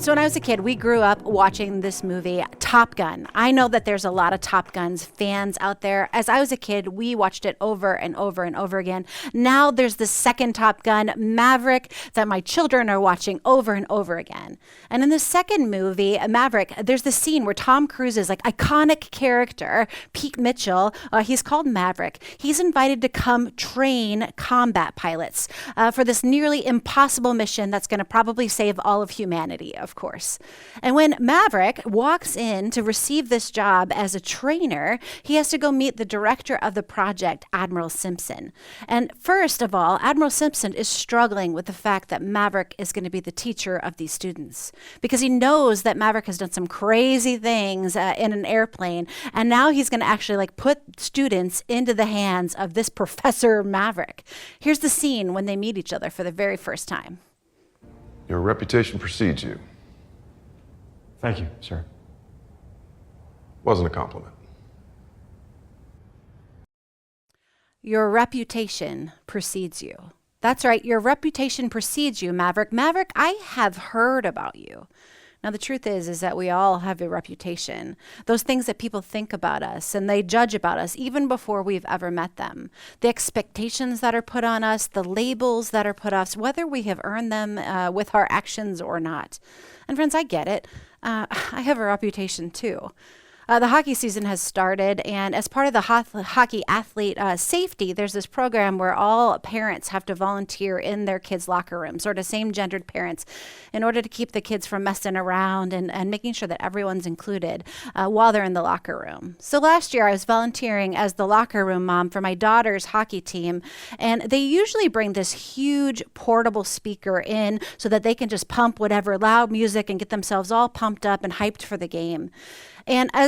So when I was a kid, we grew up watching this movie, Top Gun. I know that there's a lot of Top Gun's fans out there. As I was a kid, we watched it over and over and over again. Now there's the second Top Gun, Maverick, that my children are watching over and over again. And in the second movie, Maverick, there's the scene where Tom Cruise's like iconic character, Pete Mitchell, he's called Maverick. He's invited to come train combat pilots for this nearly impossible mission that's going to probably save all of humanity, of course. And when Maverick walks in to receive this job as a trainer, he has to go meet the director of the project, Admiral Simpson. And first of all, Admiral Simpson is struggling with the fact that Maverick is going to be the teacher of these students because he knows that Maverick has done some crazy things in an airplane, and now he's going to actually like put students into the hands of this Professor Maverick. Here's the scene when they meet each other for the very first time. Your reputation precedes you. Thank you, sir. Wasn't a compliment. Your reputation precedes you. That's right, your reputation precedes you, Maverick. Maverick, I have heard about you. Now, the truth is that we all have a reputation. Those things that people think about us and they judge about us even before we've ever met them. The expectations that are put on us, the labels that are put on us, whether we have earned them with our actions or not. And friends, I get it. I have a reputation too. The hockey season has started, and as part of the hockey athlete safety, there's this program where all parents have to volunteer in their kids' locker rooms, sort of same-gendered parents, in order to keep the kids from messing around and making sure that everyone's included while they're in the locker room. So last year, I was volunteering as the locker room mom for my daughter's hockey team, and they usually bring this huge portable speaker in so that they can just pump whatever loud music and get themselves all pumped up and hyped for the game. And I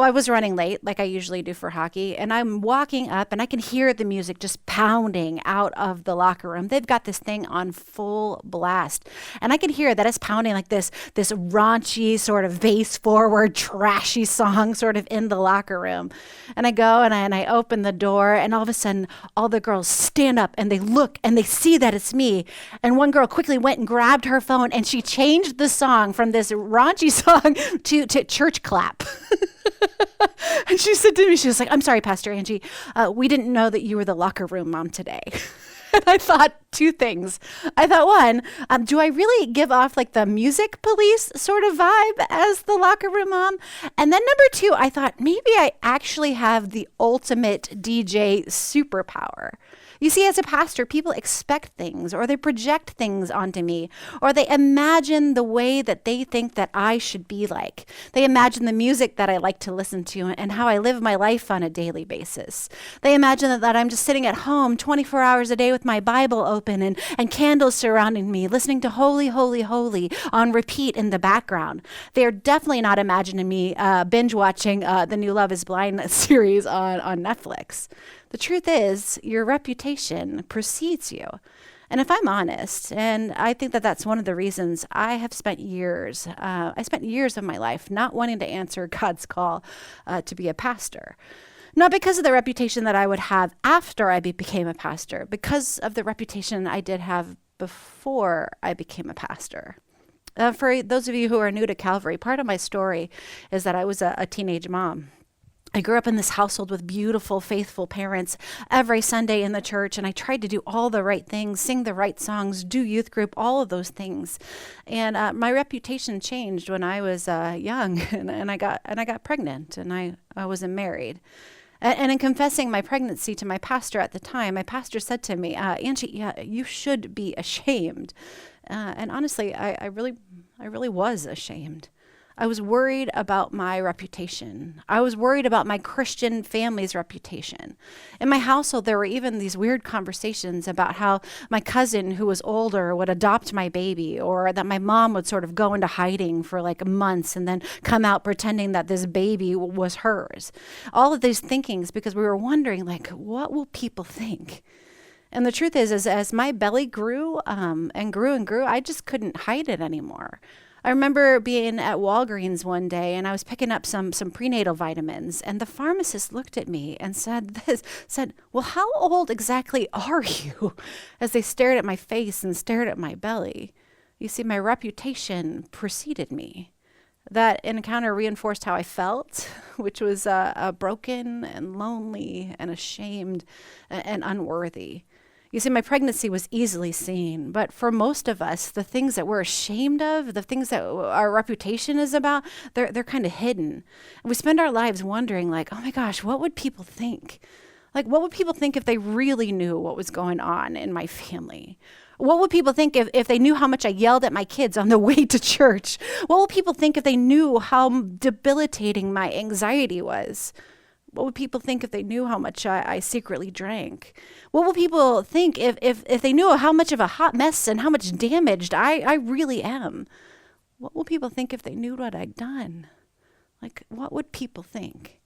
was running late, like I usually do for hockey, and I'm walking up, and I can hear the music just pounding out of the locker room. They've got this thing on full blast, and I can hear that it's pounding like this raunchy, sort of bass-forward, trashy song sort of in the locker room. And I go, and I open the door, and all of a sudden, all the girls stand up, and they look, and they see that it's me. And one girl quickly went and grabbed her phone, and she changed the song from this raunchy song to Church Clap. And she said to me, she was like, "I'm sorry, Pastor Angie, we didn't know that you were the locker room mom today." And I thought two things. I thought, one, do I really give off like the music police sort of vibe as the locker room mom? And then number two, I thought maybe I actually have the ultimate DJ superpower. You see, as a pastor, people expect things, or they project things onto me, or they imagine the way that they think that I should be like. They imagine the music that I like to listen to and how I live my life on a daily basis. They imagine that I'm just sitting at home 24 hours a day with my Bible open and candles surrounding me, listening to Holy, Holy, Holy on repeat in the background. They are definitely not imagining me binge watching the new Love is Blind series on Netflix. The truth is, your reputation precedes you. And if I'm honest, and I think that that's one of the reasons I have spent years, of my life not wanting to answer God's call to be a pastor. Not because of the reputation that I would have after I became a pastor, because of the reputation I did have before I became a pastor. For those of you who are new to Calvary, part of my story is that I was a teenage mom. I grew up in this household with beautiful, faithful parents every Sunday in the church, and I tried to do all the right things, sing the right songs, do youth group, all of those things. And my reputation changed when I was young, and I got pregnant, and I wasn't married. And in confessing my pregnancy to my pastor at the time, my pastor said to me, "Angie, yeah, you should be ashamed." And honestly, I really was ashamed. I was worried about my reputation. I was worried about my Christian family's reputation. In my household, there were even these weird conversations about how my cousin who was older would adopt my baby, or that my mom would sort of go into hiding for like months and then come out pretending that this baby was hers. All of these thinkings because we were wondering, like, what will people think? And the truth is as my belly grew and grew and grew, I just couldn't hide it anymore. I remember being at Walgreens one day, and I was picking up some prenatal vitamins, and the pharmacist looked at me and said, "Well, how old exactly are you?" As they stared at my face and stared at my belly. You see, my reputation preceded me. That encounter reinforced how I felt, which was broken and lonely and ashamed and unworthy. You see, my pregnancy was easily seen, but for most of us, the things that we're ashamed of, the things that our reputation is about, they're kind of hidden. And we spend our lives wondering, like, oh my gosh, what would people think? Like, what would people think if they really knew what was going on in my family? What would people think if they knew how much I yelled at my kids on the way to church? What would people think if they knew how debilitating my anxiety was? What would people think if they knew how much I secretly drank? What would people think if they knew how much of a hot mess and how much damaged I really am? What would people think if they knew what I'd done? Like, what would people think?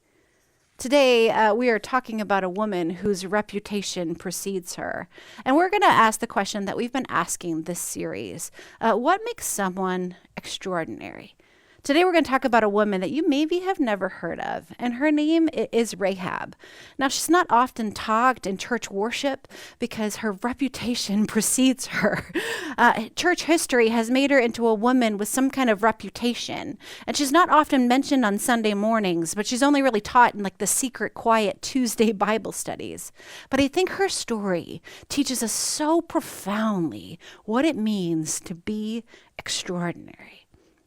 Today, we are talking about a woman whose reputation precedes her. And we're going to ask the question that we've been asking this series. What makes someone extraordinary? Today we're going to talk about a woman that you maybe have never heard of, and her name is Rahab. Now, she's not often talked in church worship because her reputation precedes her. Church history has made her into a woman with some kind of reputation, and she's not often mentioned on Sunday mornings, but she's only really taught in like the secret, quiet Tuesday Bible studies. But I think her story teaches us so profoundly what it means to be extraordinary.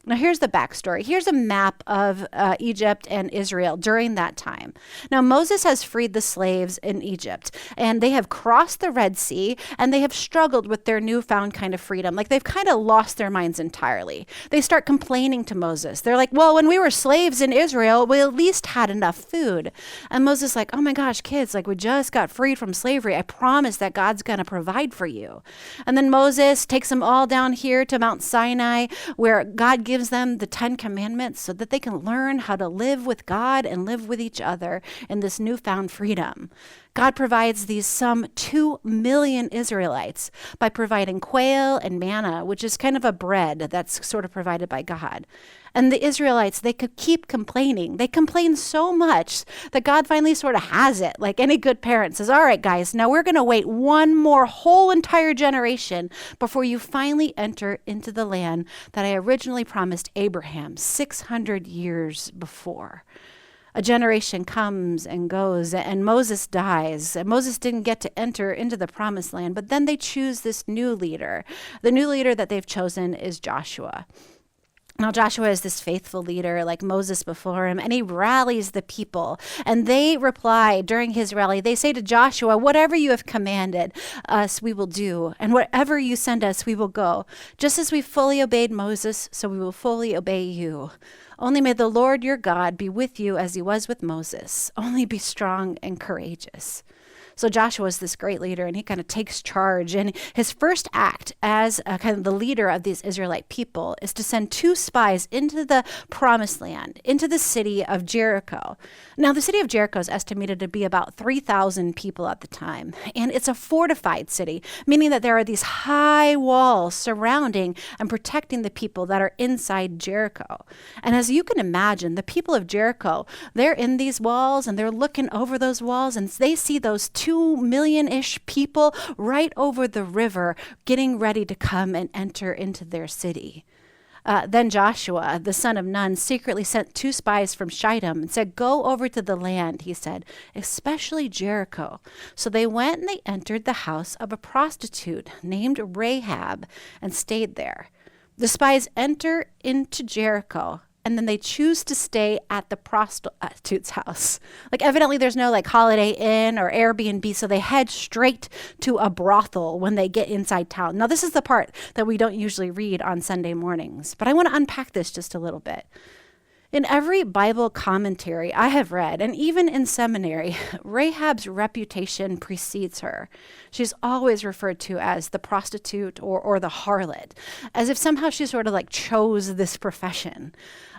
Now, here's the backstory. Here's a map of Egypt and Israel during that time. Now, Moses has freed the slaves in Egypt, and they have crossed the Red Sea, and they have struggled with their newfound kind of freedom. Like, they've kind of lost their minds entirely. They start complaining to Moses. They're like, well, when we were slaves in Israel, we at least had enough food. And Moses is like, oh my gosh, kids, like we just got freed from slavery. I promise that God's going to provide for you. And then Moses takes them all down here to Mount Sinai, where God gives them the 10 Commandments so that they can learn how to live with God and live with each other in this newfound freedom. God provides these some 2 million Israelites by providing quail and manna, which is kind of a bread that's sort of provided by God. And the Israelites, they could keep complaining. They complain so much that God finally sort of has it. Like any good parent says, all right, guys, now we're going to wait one more whole entire generation before you finally enter into the land that I originally promised Abraham 600 years before. A generation comes and goes, and Moses dies. And Moses didn't get to enter into the promised land, but then they choose this new leader. The new leader that they've chosen is Joshua. Now, Joshua is this faithful leader like Moses before him, and he rallies the people. And they reply during his rally, they say to Joshua, whatever you have commanded us, we will do. And wherever you send us, we will go. Just as we fully obeyed Moses, so we will fully obey you. Only may the Lord your God be with you as he was with Moses. Only be strong and courageous. So Joshua is this great leader, and he kind of takes charge. And his first act as kind of the leader of these Israelite people is to send 2 spies into the promised land, into the city of Jericho. Now, the city of Jericho is estimated to be about 3,000 people at the time. And it's a fortified city, meaning that there are these high walls surrounding and protecting the people that are inside Jericho. And as you can imagine, the people of Jericho, they're in these walls, and they're looking over those walls, and they see those 2 million-ish people right over the river getting ready to come and enter into their city. Then Joshua, the son of Nun, secretly sent 2 spies from Shittim and said, go over to the land, he said, especially Jericho. So they went and they entered the house of a prostitute named Rahab and stayed there. The spies enter into Jericho, and then they choose to stay at the prostitute's house. Like, evidently there's no like Holiday Inn or Airbnb, so they head straight to a brothel when they get inside town. Now, this is the part that we don't usually read on Sunday mornings, but I want to unpack this just a little bit. In every Bible commentary I have read, and even in seminary, Rahab's reputation precedes her. She's always referred to as the prostitute or the harlot, as if somehow she sort of like chose this profession.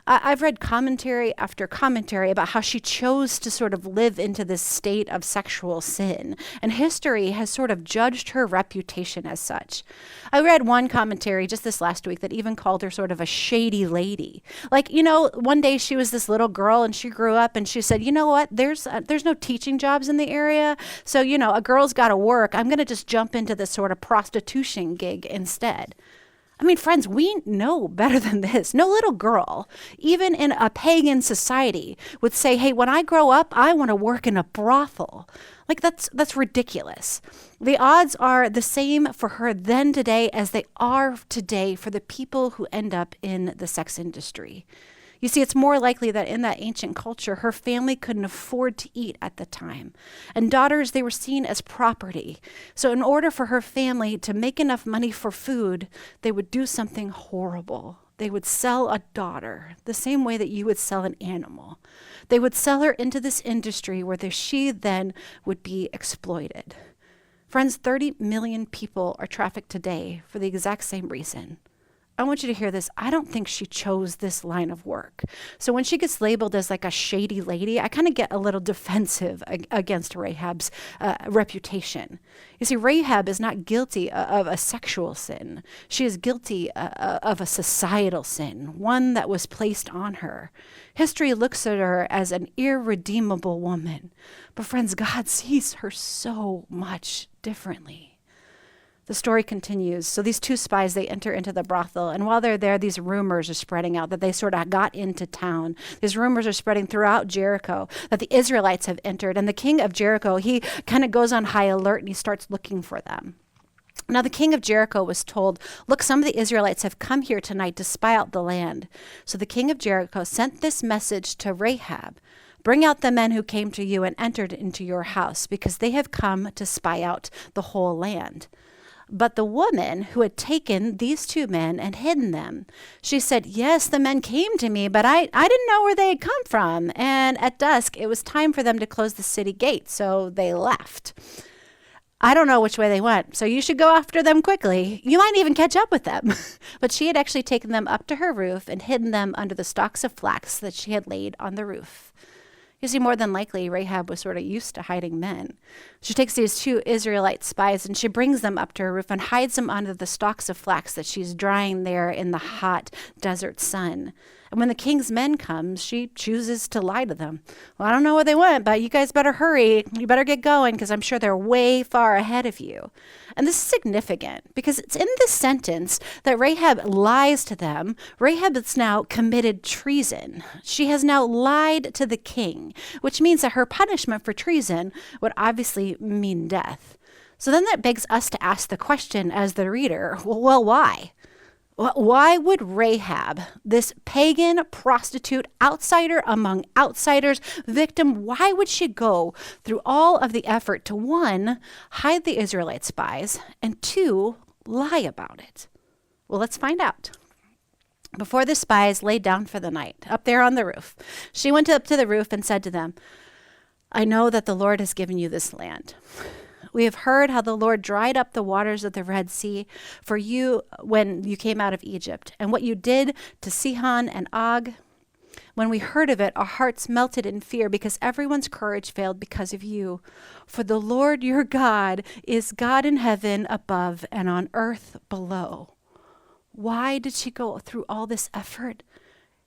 I've read commentary after commentary about how she chose to sort of live into this state of sexual sin, and history has sort of judged her reputation as such. I read one commentary just this last week that even called her sort of a shady lady. Like, you know, one day she was this little girl and she grew up and she said, you know what, there's no teaching jobs in the area, so, you know, a girl's got to work. I'm going to just jump into this sort of prostitution gig instead. I mean, friends, we know better than this. No little girl, even in a pagan society, would say, hey, when I grow up, I want to work in a brothel. Like, that's ridiculous. The odds are the same for her then today as they are today for the people who end up in the sex industry. You see, it's more likely that in that ancient culture, her family couldn't afford to eat at the time. And daughters, they were seen as property. So in order for her family to make enough money for food, they would do something horrible. They would sell a daughter the same way that you would sell an animal. They would sell her into this industry where she then would be exploited. Friends, 30 million people are trafficked today for the exact same reason. I want you to hear this. I don't think she chose this line of work. So when she gets labeled as like a shady lady, I kind of get a little defensive against Rahab's reputation. You see, Rahab is not guilty of a sexual sin. She is guilty of a societal sin, one that was placed on her. History looks at her as an irredeemable woman. But friends, God sees her so much differently. The story continues. So these two spies, they enter into the brothel. And while they're there, these rumors are spreading out that they sort of got into town. These rumors are spreading throughout Jericho that the Israelites have entered. And the king of Jericho, he kind of goes on high alert and he starts looking for them. Now the king of Jericho was told, look, some of the Israelites have come here tonight to spy out the land. So the king of Jericho sent this message to Rahab. Bring out the men who came to you and entered into your house, because they have come to spy out the whole land. But the woman who had taken these two men and hidden them, she said, yes, the men came to me, but I didn't know where they had come from. And at dusk, it was time for them to close the city gate, so they left. I don't know which way they went, so you should go after them quickly. You might even catch up with them. But she had actually taken them up to her roof and hidden them under the stalks of flax that she had laid on the roof. You see, more than likely, Rahab was sort of used to hiding men. She takes these two Israelite spies and she brings them up to her roof and hides them under the stalks of flax that she's drying there in the hot desert sun. And when the king's men come, she chooses to lie to them. Well, I don't know where they went, but you guys better hurry. You better get going, because I'm sure they're way far ahead of you. And this is significant because it's in this sentence that Rahab lies to them. Rahab has now committed treason. She has now lied to the king, which means that her punishment for treason would obviously mean death. So then that begs us to ask the question as the reader, well, why? Why would Rahab, this pagan prostitute, outsider among outsiders, victim, why would she go through all of the effort to, one, hide the Israelite spies, and two, lie about it? Well, let's find out. Before the spies laid down for the night, up there on the roof, she went up to the roof and said to them, I know that the Lord has given you this land. We have heard how the Lord dried up the waters of the Red Sea for you when you came out of Egypt, and what you did to Sihon and Og. When we heard of it, our hearts melted in fear because everyone's courage failed because of you. For the Lord your God is God in heaven above and on earth below. Why did she go through all this effort?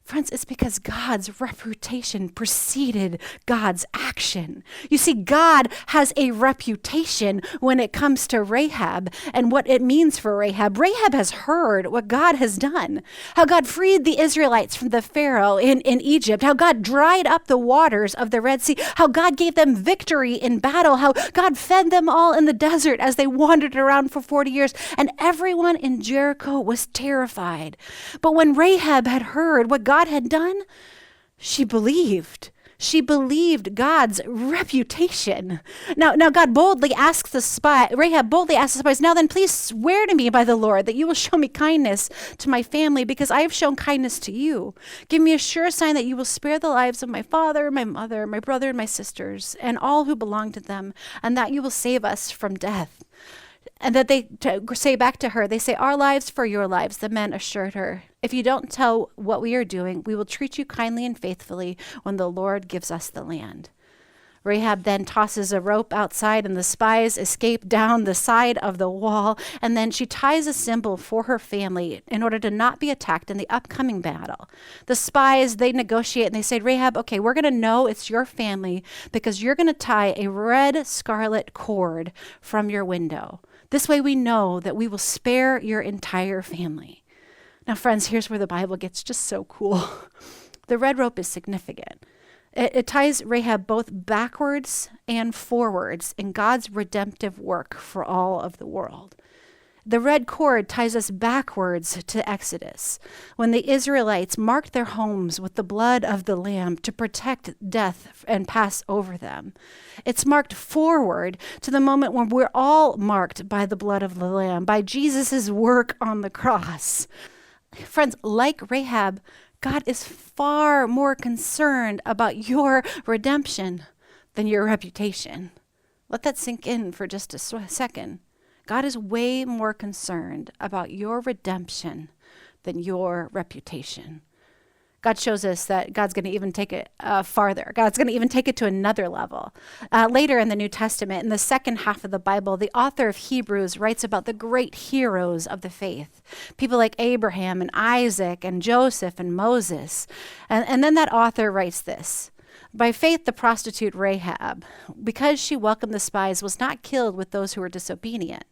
Friends, it's because God's reputation preceded God's action. You see, God has a reputation when it comes to Rahab and what it means for Rahab. Rahab has heard what God has done, how God freed the Israelites from the Pharaoh in Egypt, how God dried up the waters of the Red Sea, how God gave them victory in battle, how God fed them all in the desert as they wandered around for 40 years, and everyone in Jericho was terrified. But when Rahab had heard what God had done, she believed. She believed God's reputation. Now God boldly asks Rahab boldly asks the spies, now then please swear to me by the Lord that you will show me kindness to my family because I have shown kindness to you. Give me a sure sign that you will spare the lives of my father, my mother, my brother, and my sisters, and all who belong to them, and that you will save us from death. And that they say back to her, they say, our lives for your lives. The men assured her, if you don't tell what we are doing, we will treat you kindly and faithfully when the Lord gives us the land. Rahab then tosses a rope outside and the spies escape down the side of the wall. And then she ties a symbol for her family in order to not be attacked in the upcoming battle. The spies, they negotiate and they say, Rahab, okay, we're going to know it's your family because you're going to tie a red scarlet cord from your window. This way we know that we will spare your entire family. Now, friends, here's where the Bible gets just so cool. The red rope is significant. It ties Rahab both backwards and forwards in God's redemptive work for all of the world. The red cord ties us backwards to Exodus, when the Israelites marked their homes with the blood of the Lamb to protect death and pass over them. It's marked forward to the moment when we're all marked by the blood of the Lamb, by Jesus' work on the cross. Friends, like Rahab, God is far more concerned about your redemption than your reputation. Let that sink in for just a second. God is way more concerned about your redemption than your reputation. God shows us that God's going to even take it farther. God's going to even take it to another level. Later in the New Testament, in the second half of the Bible, the author of Hebrews writes about the great heroes of the faith, people like Abraham and Isaac and Joseph and Moses. And then that author writes this: by faith, the prostitute Rahab, because she welcomed the spies, was not killed with those who were disobedient.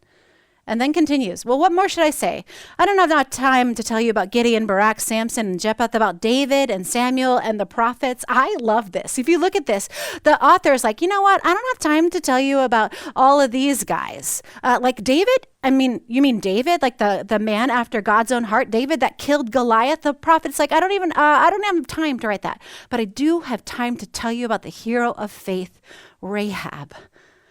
And then continues, well, what more should I say? I don't have enough time to tell you about Gideon, Barak, Samson, and Jephthah, about David and Samuel and the prophets. I love this. If you look at this, the author is like, you know what? I don't have time to tell you about all of these guys. Like David, you mean David, like the man after God's own heart, David that killed Goliath? The prophet's like, I don't have time to write that. But I do have time to tell you about the hero of faith, Rahab.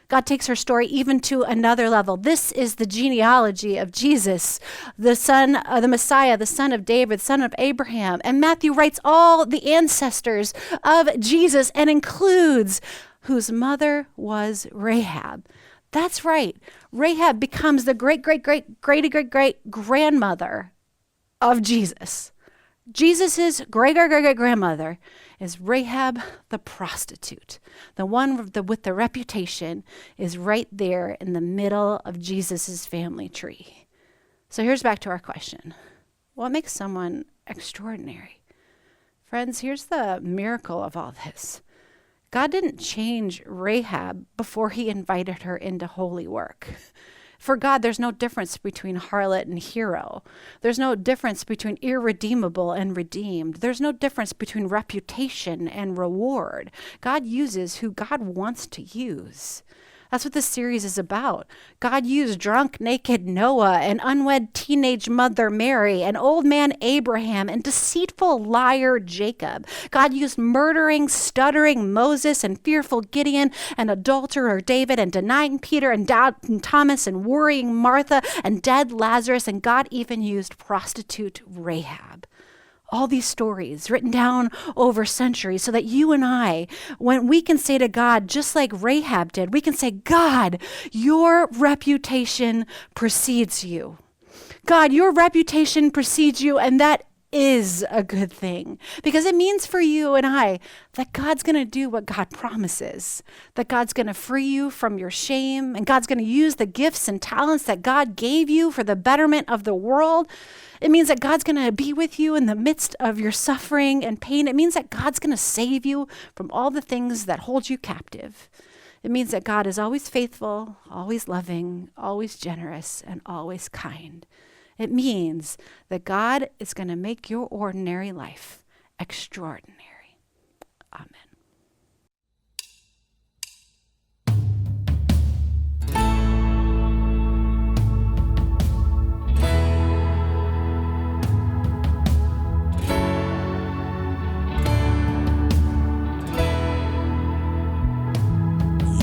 God takes her story even to another level. This is the genealogy of Jesus, the son of the Messiah, the son of David, son of Abraham. And Matthew writes all the ancestors of Jesus and includes whose mother was Rahab. That's right. Rahab becomes the great-great-great-great-great-grandmother of Jesus. Jesus's great-great-great-grandmother is Rahab the prostitute. The one with the reputation is right there in the middle of Jesus's family tree. So here's back to our question. What makes someone extraordinary? Friends, here's the miracle of all this. God didn't change Rahab before he invited her into holy work. For God, there's no difference between harlot and hero. There's no difference between irredeemable and redeemed. There's no difference between reputation and reward. God uses who God wants to use. That's what this series is about. God used drunk, naked Noah, an unwed teenage mother Mary, an old man Abraham, and deceitful liar Jacob. God used murdering, stuttering Moses and fearful Gideon, and adulterer David, and denying Peter and doubting Thomas, and worrying Martha, and dead Lazarus, and God even used prostitute Rahab. All these stories written down over centuries so that you and I, when we can say to God, just like Rahab did, we can say, God, your reputation precedes you. God, your reputation precedes you, and that is a good thing, because it means for you and I that God's going to do what God promises, that God's going to free you from your shame, and God's going to use the gifts and talents that God gave you for the betterment of the world. It means that God's going to be with you in the midst of your suffering and pain. It means that God's going to save you from all the things that hold you captive. It means that God is always faithful, always loving, always generous, and always kind. It means that God is going to make your ordinary life extraordinary. Amen.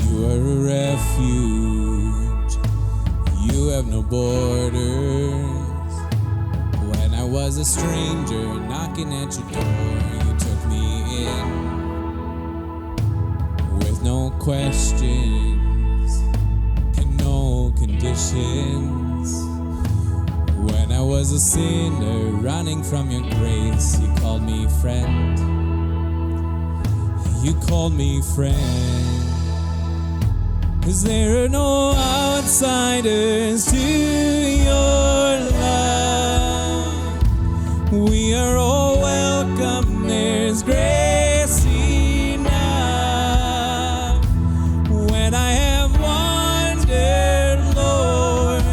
You are a refuge. You have no borders. When I was a stranger knocking at your door, you took me in with no questions and no conditions. When I was a sinner running from your grace, you called me friend. You called me friend. 'Cause there are no outsiders to your love. We are all welcome, there's grace enough. When I have wandered, Lord,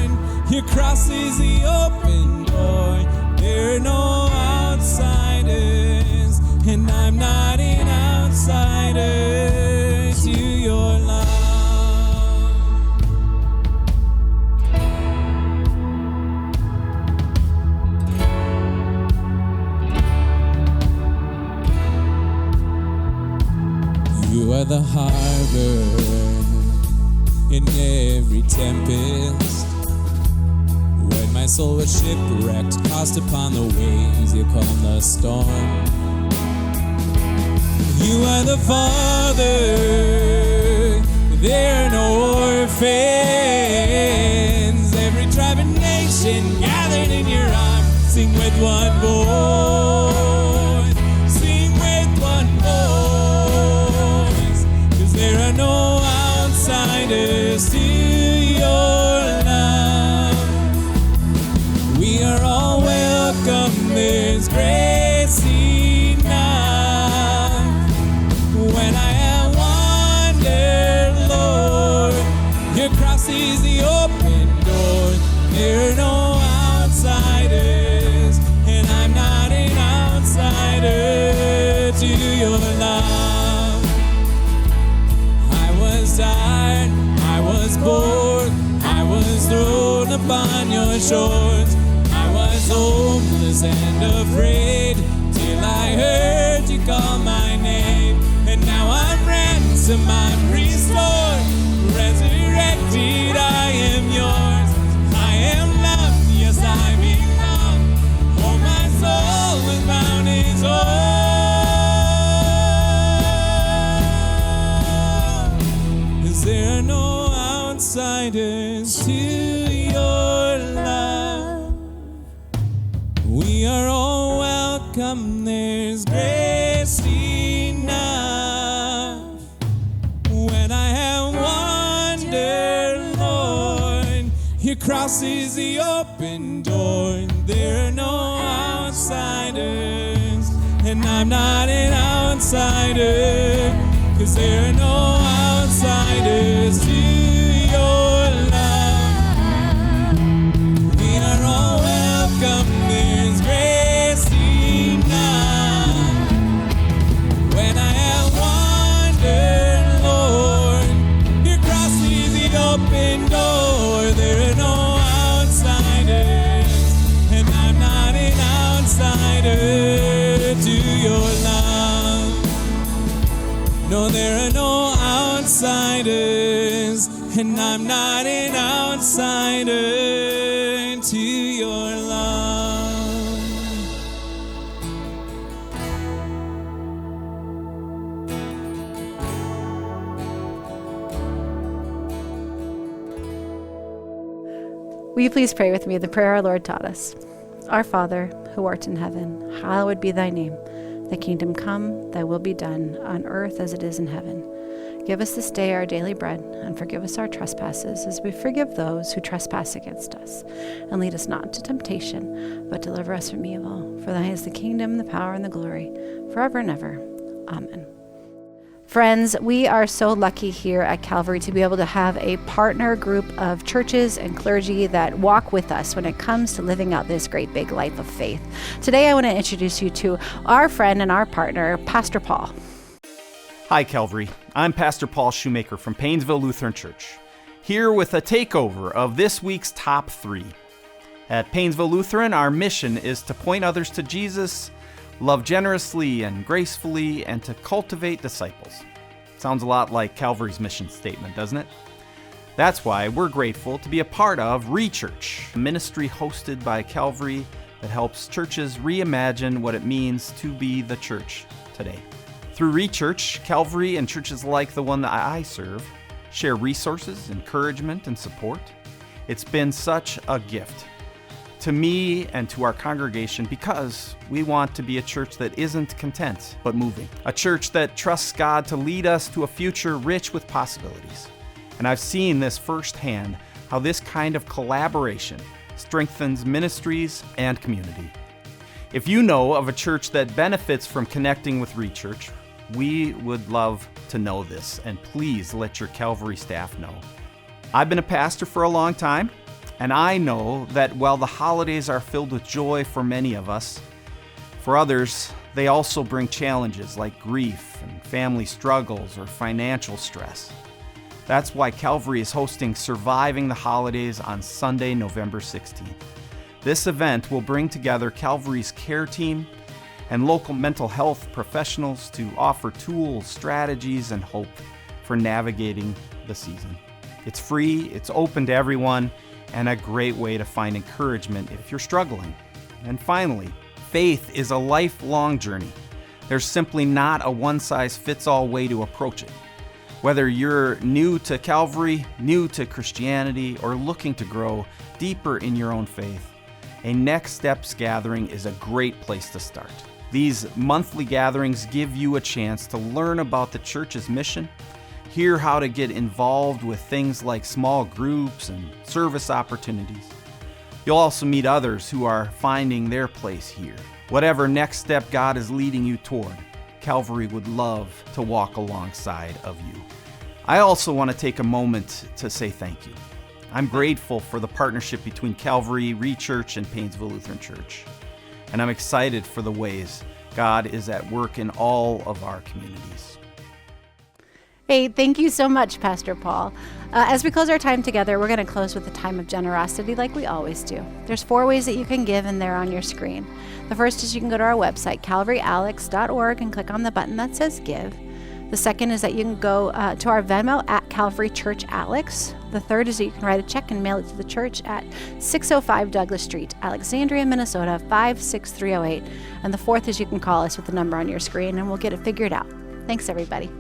your cross is the open door. there are no outsiders, and I'm not an outsider to your love. You are the harbor in every tempest. When my soul was shipwrecked, tossed upon the waves, you calm the storm. You are the Father, there are no orphans. Every tribe and nation gathered in your arms, sing with one voice, sing with one voice, 'cause there are no outsiders to your love. We are all welcome, there's grace enough. When I have wandered, Lord, your cross is the open door. There are no outsiders, and I'm not an outsider to your love. I was tired, I was bored, I was thrown upon your shores. I was hopeless and afraid, till I heard you call my name. And now I'm ransomed, I'm restored, resurrected, I am yours. I am loved, yes I belong. Oh, my soul was found is whole. 'Cause there are no outsiders to your love. We are all welcome, there's grace enough. When I have wandered, Lord, your cross is the open door. There are no outsiders, and I'm not an outsider, 'cause there are no outsiders to your love. We are all welcome, there's grace enough. When I have wandered, Lord, your cross is the open door. There are no outsiders, and I'm not an outsider to your love. No, there are no outsiders, and I'm not an outsider to your love. Will you please pray with me the prayer our Lord taught us? Our Father, who art in heaven, hallowed be thy name. Thy kingdom come, thy will be done, on earth as it is in heaven. Give us this day our daily bread, and forgive us our trespasses, as we forgive those who trespass against us. And lead us not into temptation, but deliver us from evil. For thine is the kingdom, the power, and the glory, forever and ever. Amen. Friends, we are so lucky here at Calvary to be able to have a partner group of churches and clergy that walk with us when it comes to living out this great big life of faith. Today, I want to introduce you to our friend and our partner, Pastor Paul. Hi, Calvary. I'm Pastor Paul Shoemaker from Painesville Lutheran Church, here with a takeover of this week's top 3. At Painesville Lutheran, our mission is to point others to Jesus, love generously and gracefully, and to cultivate disciples. Sounds a lot like Calvary's mission statement, doesn't it? That's why we're grateful to be a part of ReChurch, a ministry hosted by Calvary that helps churches reimagine what it means to be the church today. Through ReChurch, Calvary and churches like the one that I serve share resources, encouragement, and support. It's been such a gift to me and to our congregation because we want to be a church that isn't content but moving. A church that trusts God to lead us to a future rich with possibilities. And I've seen this firsthand, how this kind of collaboration strengthens ministries and community. If you know of a church that benefits from connecting with ReChurch, we would love to know this, and please let your Calvary staff know. I've been a pastor for a long time, And I know that while the holidays are filled with joy for many of us, for others, they also bring challenges like grief and family struggles or financial stress. That's why Calvary is hosting Surviving the Holidays on Sunday, November 16th. This event will bring together Calvary's care team and local mental health professionals to offer tools, strategies, and hope for navigating the season. It's free, it's open to everyone, and a great way to find encouragement if you're struggling. And finally, faith is a lifelong journey. There's simply not a one-size-fits-all way to approach it. Whether you're new to Calvary, new to Christianity, or looking to grow deeper in your own faith, a Next Steps gathering is a great place to start. These monthly gatherings give you a chance to learn about the church's mission, hear how to get involved with things like small groups and service opportunities. You'll also meet others who are finding their place here. Whatever next step God is leading you toward, Calvary would love to walk alongside of you. I also want to take a moment to say thank you. I'm grateful for the partnership between Calvary, Rechurch, and Painesville Lutheran Church. And I'm excited for the ways God is at work in all of our communities. Hey, thank you so much, Pastor Paul. As we close our time together, we're going to close with a time of generosity like we always do. There's 4 ways that you can give, and they're on your screen. The first is you can go to our website, calvaryalex.org, and click on the button that says Give. The second is that you can go to our Venmo at Calvary Church Alex. The third is that you can write a check and mail it to the church at 605 Douglas Street, Alexandria, Minnesota, 56308. And the fourth is you can call us with the number on your screen, and we'll get it figured out. Thanks, everybody.